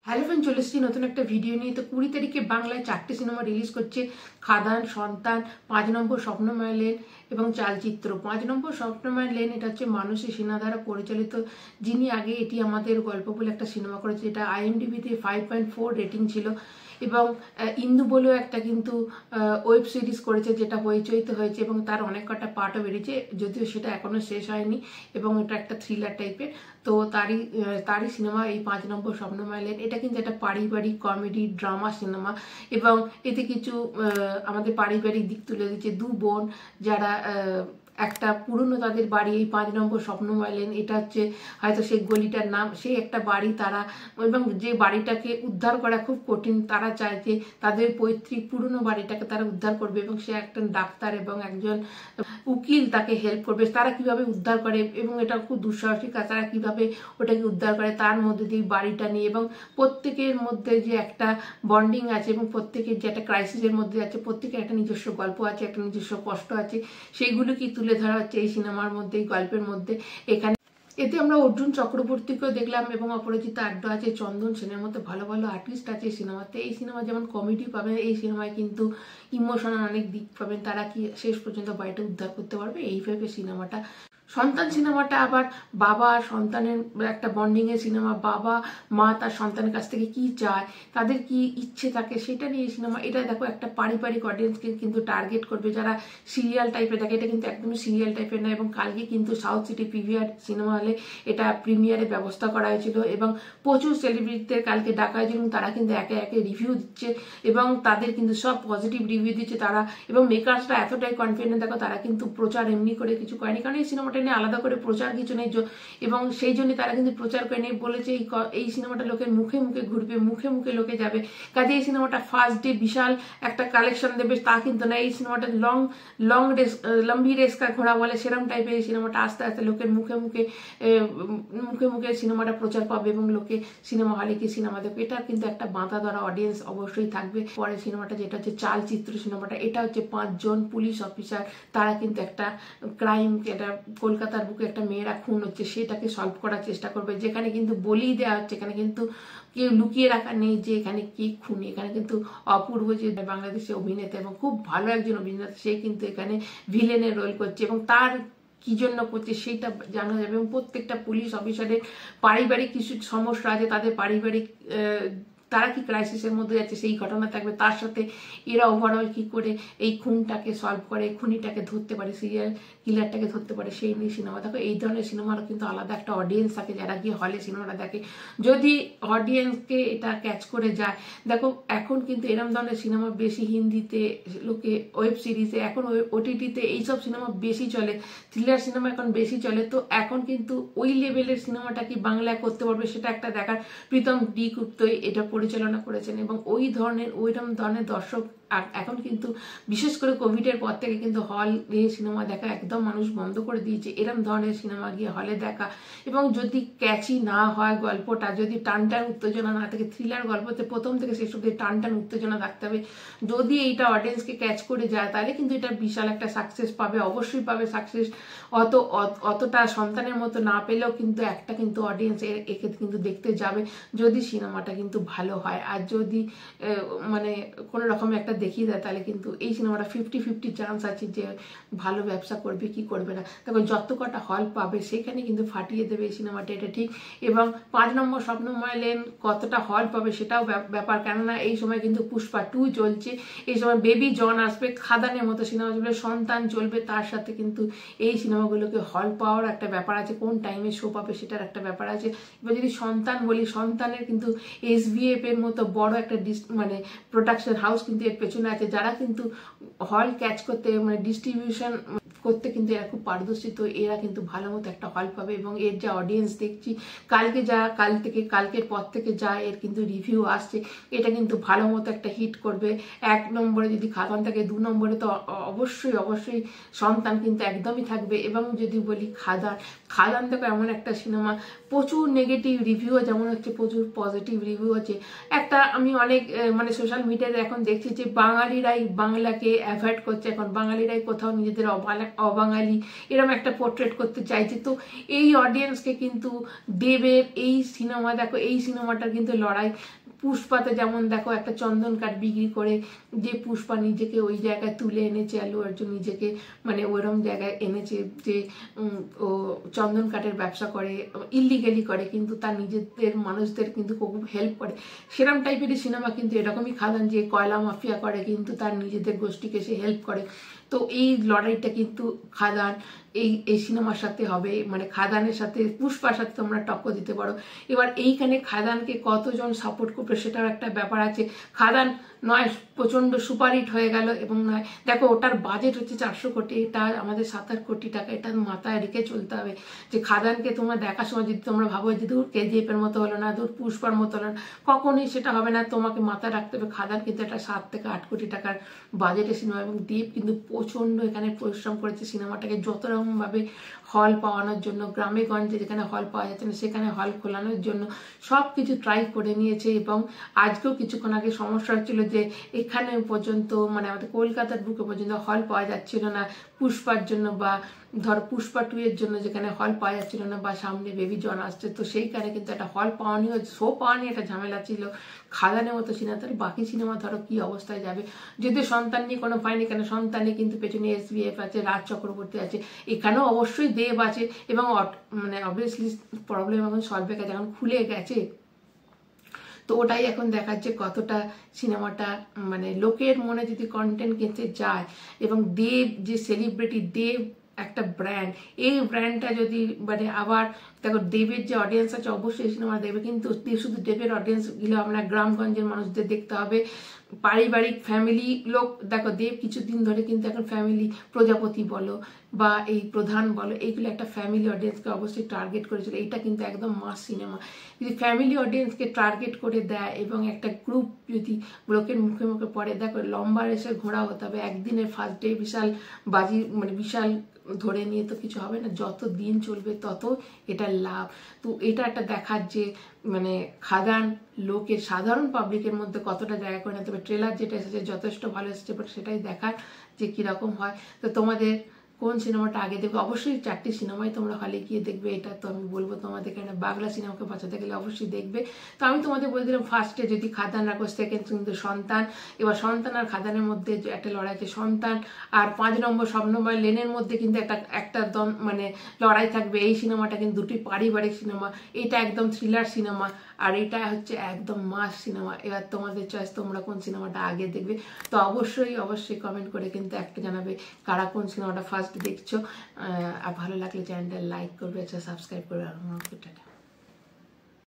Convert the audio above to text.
Hello friend, চলে এসেছি নতুন একটা ভিডিও নিয়ে। তো 20 তারিখে বাংলায় 4টে সিনেমা রিলিজ করছে। খাদান, সন্তান, 5 নম্বর স্বপ্নময় লেন এবং চালচিত্র। 5 নম্বর স্বপ্নময় লেন এটা হচ্ছে মানসী সিনহা দ্বারা পরিচালিত, যিনি আগে এটি আমাদের গল্প বলে একটা সিনেমা করেছে, যেটা IMDb-তে 5.4 রেটিং ছিল। এবং ইন্দু বলেও একটা কিন্তু ওয়েব সিরিজ করেছে, যেটা হইচইতে হয়েছে এবং তার অনেক কটা পার্টও বেরিয়েছে, যদিও সেটা এখনো শেষ হয়নি এবং এটা একটা থ্রিলার টাইপের। তো তারই সিনেমা এই 5 নম্বর স্বপ্নময় লেন। এটা কিন্তু একটা পারিবারিক কমেডি ড্রামা সিনেমা এবং এতে কিছু আমাদের পারিবারিক দিক তুলে দিচ্ছে। দু বোন যারা একটা পুরনো তাদের বাড়ি, এই 5 নম্বর স্বপ্নময় লেন, এটা হচ্ছে হয়তো সেই গলিটার নাম, সেই একটা বাড়ি তারা, এবং যে বাড়িটাকে উদ্ধার করা খুব কঠিন, তারা চায় যে তাদের পৈতৃক পুরনো বাড়িটাকে তারা উদ্ধার করবে এবং সে একজন ডাক্তার এবং একজন উকিল তাকে হেল্প করবে। তারা কিভাবে উদ্ধার করে এবং এটা খুব দুঃসাহসিক কাজ, তারা কিভাবে ওটাকে উদ্ধার করে তার মধ্যে দিয়ে বাড়িটা নিয়ে, এবং প্রত্যেকের মধ্যে যে একটা বন্ডিং আছে এবং প্রত্যেকের যে একটা ক্রাইসিসের মধ্যে আছে, প্রত্যেকের একটা নিজস্ব গল্প আছে, একটা নিজস্ব কষ্ট আছে, সেইগুলো কি তুলে ধরা হচ্ছে এই সিনেমার মধ্যে, এই গল্পের মধ্যে। এতে আমরা অর্জুন চক্রবর্তীকেও দেখলাম এবং অপরাজিতা আড্ডা আছে, চন্দন সেনের মতো ভালো ভালো আর্টিস্ট আছে এই সিনেমাতে। এই সিনেমা যেমন কমেডি পাবেন, এই সিনেমায় কিন্তু ইমোশনাল অনেক দিক পাবেন। তারা কি শেষ পর্যন্ত বাড়িটা উদ্ধার করতে পারবে, এইভাবে সিনেমাটা। সন্তান সিনেমাটা আবার বাবা আর সন্তানের একটা বন্ডিং এর সিনেমা। বাবা মা তার সন্তানের কাছ থেকে কি চায়, তাদের কি ইচ্ছে থাকে, সেটা নিয়ে সিনেমা। এটা দেখো একটা পারিবারিক অডিয়েন্সকে কিন্তু টার্গেট করবে, যারা সিরিয়াল টাইপের দেখে। এটা কিন্তু একদমই সিরিয়াল টাইপের না। এবং কালকে কিন্তু সাউথ সিটি PVR সিনেমা হলে এটা প্রিমিয়ারের ব্যবস্থা করা হয়েছিল এবং প্রচুর সেলিব্রিটিদের কালকে ডাকা হয়েছিল এবং তারা কিন্তু একে একে রিভিউ দিচ্ছে এবং তাদের কিন্তু সব পজিটিভ রিভিউ দিচ্ছে তারা। এবং মেকার্সরা এতটাই কনফিডেন্ট, দেখো তারা কিন্তু প্রচার এমনি করে কিছু করেনি, কারণ এই সিনেমাটা নিয়ে আলাদা করে প্রচার কিছু নেই, এবং সেই জন্য তারা কিন্তু প্রচার করে নিয়ে বলেছে এই সিনেমাটা লোকের মুখে মুখে ঘুরবে, মুখে মুখে লোকে যাবে। কাজে এই সিনেমাটা ফার্স্ট ডে বিশাল একটা কালেকশন দেবে তা কিন্তু না। এই সিনেমাটা লম্বি রেস কা ঘোড়া বলে সেরকম টাইপের এই সিনেমাটা। আস্তে আস্তে লোকের মুখে মুখে সিনেমাটা প্রচার পাবে এবং লোকে সিনেমা হলে কি সিনেমা দেখবে। এটা কিন্তু একটা বাঁধা ধরা অডিয়েন্স অবশ্যই থাকবে। পরের সিনেমাটা যেটা হচ্ছে চালচিত্র সিনেমাটা, এটা হচ্ছে 5 জন পুলিশ অফিসার, তারা কিন্তু একটা ক্রাইম, এটা কলকাতার বুকে একটা মেয়েরা খুন হচ্ছে সেটাকে সলভ করার চেষ্টা করবে, যেখানে কিন্তু বলি দেওয়া হচ্ছে, এখানে কিন্তু কেউ লুকিয়ে রাখা নেই যে এখানে কি খুনি। এখানে কিন্তু অপূর্ব যে বাংলাদেশে অভিনেতা এবং খুব ভালো একজন অভিনেতা, সে কিন্তু এখানে ভিলেনের রোল করছে এবং তার কি জন্য করছে সেটা জানা যাবে। এবং প্রত্যেকটা পুলিশ অফিসারের পারিবারিক কিছু সমস্যা আছে, তাদের পারিবারিক তারা কি ক্রাইসিসের মধ্যে যাচ্ছে সেই ঘটনা থাকবে, তার সাথে এরা ওভারঅল কি করে এই খুনটাকে সলভ করে, খুনিটাকে ধরতে পারে, সিরিয়াল কিলারটাকে ধরতে পারে, সেই নিয়ে সিনেমা। দেখো এই ধরনের সিনেমারও কিন্তু আলাদা একটা অডিয়েন্স থাকে যারা গিয়ে হলে সিনেমাটা দেখে। যদি অডিয়েন্সকে এটা ক্যাচ করে যায়, দেখো এখন কিন্তু এরম ধরনের সিনেমা বেশি হিন্দিতে, লোকে ওয়েব সিরিজে, এখন OTT-তে এইসব সিনেমা বেশি চলে, থ্রিলার সিনেমা এখন বেশি চলে। তো এখন কিন্তু ওই লেভেলের সিনেমাটা কি বাংলায় করতে পারবে সেটা একটা দেখার। প্রীতম ডি গুপ্তই এটা পরিচালনা করেছেন এবং ওইরকম ধরনের দর্শক এখন কিন্তু, বিশেষ করে কোভিডের পর থেকে কিন্তু হল গিয়ে সিনেমা দেখা একদম মানুষ বন্ধ করে দিয়েছে। এরম ধরনের সিনেমা গিয়ে হলে দেখা, এবং যদি ক্যাচি না হয় গল্পটা, যদি টান উত্তেজনা না থাকে, থ্রিলার গল্পতে প্রথম থেকে শেষ অব্দি টান উত্তেজনা থাকতে হবে। যদি এইটা অডিয়েন্সকে ক্যাচ করে যায় তাহলে কিন্তু এটা বিশাল একটা সাকসেস পাবে, অবশ্যই পাবে সাকসেস। অতটা সন্তানের মতো না পেলেও কিন্তু একটা কিন্তু অডিয়েন্স একে কিন্তু দেখতে যাবে, যদি সিনেমাটা কিন্তু ভালো হয়। আর যদি মানে কোনো রকমের একটা দেখিয়ে দেয় তাহলে কিন্তু এই সিনেমাটা 50-50 চান্স আছে যে ভালো ব্যবসা করবে কি করবে না। তবে যত কটা হল পাবে সেখানে কিন্তু ফাটিয়ে দেবে এই সিনেমাটা, এটা ঠিক। এবং 5 নম্বর স্বপ্নময় লেন কতটা হল পাবে সেটাও ব্যাপার, কেননা এই সময় কিন্তু পুষ্পা 2 চলছে, এই সময় বেবি জন আসবে, খাদানের মতো সিনেমা চলবে, সন্তান চলবে, তার সাথে কিন্তু এই সিনেমাগুলোকে হল পাওয়ার একটা ব্যাপার আছে, কোন টাইমে শো পাবে সেটার একটা ব্যাপার আছে। এবার যদি সন্তান বলি, সন্তানের কিন্তু SVF এর মতো বড় একটা মানে প্রোডাকশন হাউস কিন্তু এর পেছনে আছে, যারা কিন্তু হল ক্যাচ করতে, মানে ডিস্ট্রিবিউশন করতে কিন্তু এরা খুব পারদর্শী। তো এরা কিন্তু ভালো মতো একটা হল পাবে এবং এর যা অডিয়েন্স দেখছি কালকের পর থেকে যা এর কিন্তু রিভিউ আসছে, এটা কিন্তু ভালো মতো একটা হিট করবে। 1 নম্বরে যদি খাদান থাকে, 2 নম্বরে তো অবশ্যই সন্তান কিন্তু একদমই থাকবে। এবং যদি বলি খাদান দেখো এমন একটা সিনেমা, প্রচুর নেগেটিভ রিভিউ যেমন হচ্ছে, প্রচুর পজিটিভ রিভিউ আছে। একটা আমি অনেক মানে সোশ্যাল মিডিয়াতে এখন দেখছি যে বাঙালিরাই বাংলাকে অ্যাভয়েড করছে, এখন বাঙালিরাই কোথাও নিজেদের অবাঙালি, এরকম একটা পোর্ট্রেট করতে চাইছে। তো এই অডিয়েন্সকে কিন্তু দেবের এই সিনেমা, দেখো এই সিনেমাটার কিন্তু লড়াই। পুষ্পাতে যেমন দেখো একটা চন্দন কাঠ বিক্রি করে যে পুষ্পা নিজেকে ওই জায়গায় তুলে এনেছে, আল্লু অর্জুন নিজেকে মানে ওইরকম জায়গায় এনেছে যে ও চন্দন কাঠের ব্যবসা করে, ইলিগেলি করে, কিন্তু তার নিজেদের মানুষদের কিন্তু খুব হেল্প করে। সেরকম টাইপেরই সিনেমা কিন্তু এরকমই খাদান, যে কয়লা মাফিয়া করে কিন্তু তার নিজেদের গোষ্ঠীকে সে হেল্প করে। তো এই লড়াইটা কিন্তু খাদান এই সিনেমার সাথে হবে, মানে খাদানের সাথে পুষ্পার সাথে তোমরা টক্কর দিতে পারো। এবার এইখানে খাদানকে কতজন সাপোর্ট করবে সেটাও একটা ব্যাপার আছে। খাদান নয় প্রচণ্ড সুপারহিট হয়ে গেল, এবং নয় দেখো ওটার বাজেট হচ্ছে 400 কোটি, এটা আমাদের 7-8 কোটি টাকা, এটা মাথায় রেখে চলতে হবে। যে খাদানকে তোমরা দেখার সময় যদি তোমরা ভাবো যে দূর KGF এর মতো হলো না, দূর পুষ্পার মতো হলো না, কখনোই সেটা হবে না। তোমাকে মাথায় রাখতে হবে খাদান কিন্তু একটা 7 থেকে 8 কোটি টাকার বাজেটের সিনেমা, এবং দেব কিন্তু প্রচণ্ড এখানে পরিশ্রম করেছে সিনেমাটাকে যত রকমভাবে হল পাওয়ানোর জন্য, গ্রামে গঞ্জে যেখানে হল পাওয়া যাচ্ছে না সেখানে হল খোলানোর জন্য সব কিছু ট্রাই করে নিয়েছে। এবং আজকেও কিছুক্ষণ আগে সমস্যা হচ্ছিল যে এখানে পর্যন্ত মানে আমাদের কলকাতার বুকে পর্যন্ত হল পাওয়া যাচ্ছিল না পুষ্পার জন্য, বা ধর পুষ্পা 2 এর জন্য যেখানে হল পাওয়া যাচ্ছিল না, বা সামনে বেবি জন আসছে, তো সেইখানে কিন্তু একটা হল পাওয়া নিয়ে শো পাওয়া নিয়ে একটা ঝামেলা ছিল। খাদানের মতো সিনেমা, তাহলে বাকি সিনেমা ধরো কি অবস্থায় যাবে। যদি সন্তান নিয়ে কোনো পায়নি, কেন সন্তানে কিন্তু পেছনে SBF আছে, রাজ চক্রবর্তী আছে, এখানেও অবশ্যই দেব আছে, এবং মানে অবভিয়াসলি প্রবলেম এখন সলভ হয়ে গেছে, এখন খুলে গেছে। তো ওটাই এখন দেখাচ্ছে কতটা সিনেমাটা মানে লোকের মনে যদি কন্টেন্ট গেঁথে যায়, এবং দেব যে সেলিব্রিটি, দেব একটা ব্র্যান্ড, এই ব্র্যান্ডটা যদি মানে আবার দেখো দেবের যে অডিয়েন্স আছে অবশ্যই সিনেমা দেবে, কিন্তু শুধু দেবের অডিয়েন্স গুলো আমরা গ্রামগঞ্জের মানুষদের দেখতে হবে, পারিবারিক ফ্যামিলি লোক। দেখো দেব কিছুদিন ধরে কিন্তু এখন ফ্যামিলি, প্রজাপতি বলো বা এই প্রধান বলো, এইগুলো একটা ফ্যামিলি অডিয়েন্সকে অবশ্যই টার্গেট করেছিল। এইটা কিন্তু একদম মাস সিনেমা, যদি ফ্যামিলি অডিয়েন্সকে টার্গেট করে দেয় এবং একটা গ্রুপ যদি লোকের মুখে মুখে পড়ে, দেখো লম্বা রেসে ঘোড়া হতে হবে, একদিনের ফার্স্ট ডে বিশাল বাজি মানে বিশাল ধরে নিয়ে তো কিছু হবে না, যত দিন চলবে তত এটা লাভ। তো এটা একটা দেখার যে মানে খাদান লোকের সাধারণ পাবলিকের মধ্যে কতটা জায়গা করে নিতে হবে। ট্রেলার যেটা এসেছে যথেষ্ট ভালো এসেছে, বাট সেটাই দেখার যে কিরকম হয়। তো তোমাদের কোন সিনেমাটা আগে দেখবে, অবশ্যই 4টি সিনেমাই তোমরা হলে গিয়ে দেখবে, এটা তো আমি বলবো তোমাদের, কেন বাংলা সিনেমাকে বাঁচাতে গেলে অবশ্যই দেখবে। তো আমি তোমাদের বলে দিলাম ফার্স্টে যদি খাদান রাখো, সেকেন্ড কিন্তু সন্তান। এবার সন্তান আর খাদানের মধ্যে একটা লড়াই আছে, সন্তান আর 5 নম্বর সবনম্বর লেনের মধ্যে কিন্তু একটা দম মানে লড়াই থাকবে। এই সিনেমাটা কিন্তু দুটি পারিবারিক সিনেমা, এটা একদম থ্রিলার সিনেমা, আর এটা হচ্ছে একদম মাস সিনেমা। এবার তোমাদের চয়েস, তোমরা কোন সিনেমাটা আগে দেখবে। তো অবশ্যই কমেন্ট করে কিন্তু একটা জানাবে কারা কোন সিনেমাটা ফার্স্ট দেখছো। আর ভালো লাগলে চ্যানেলটা লাইক করবে, সাবস্ক্রাইব করবে। আর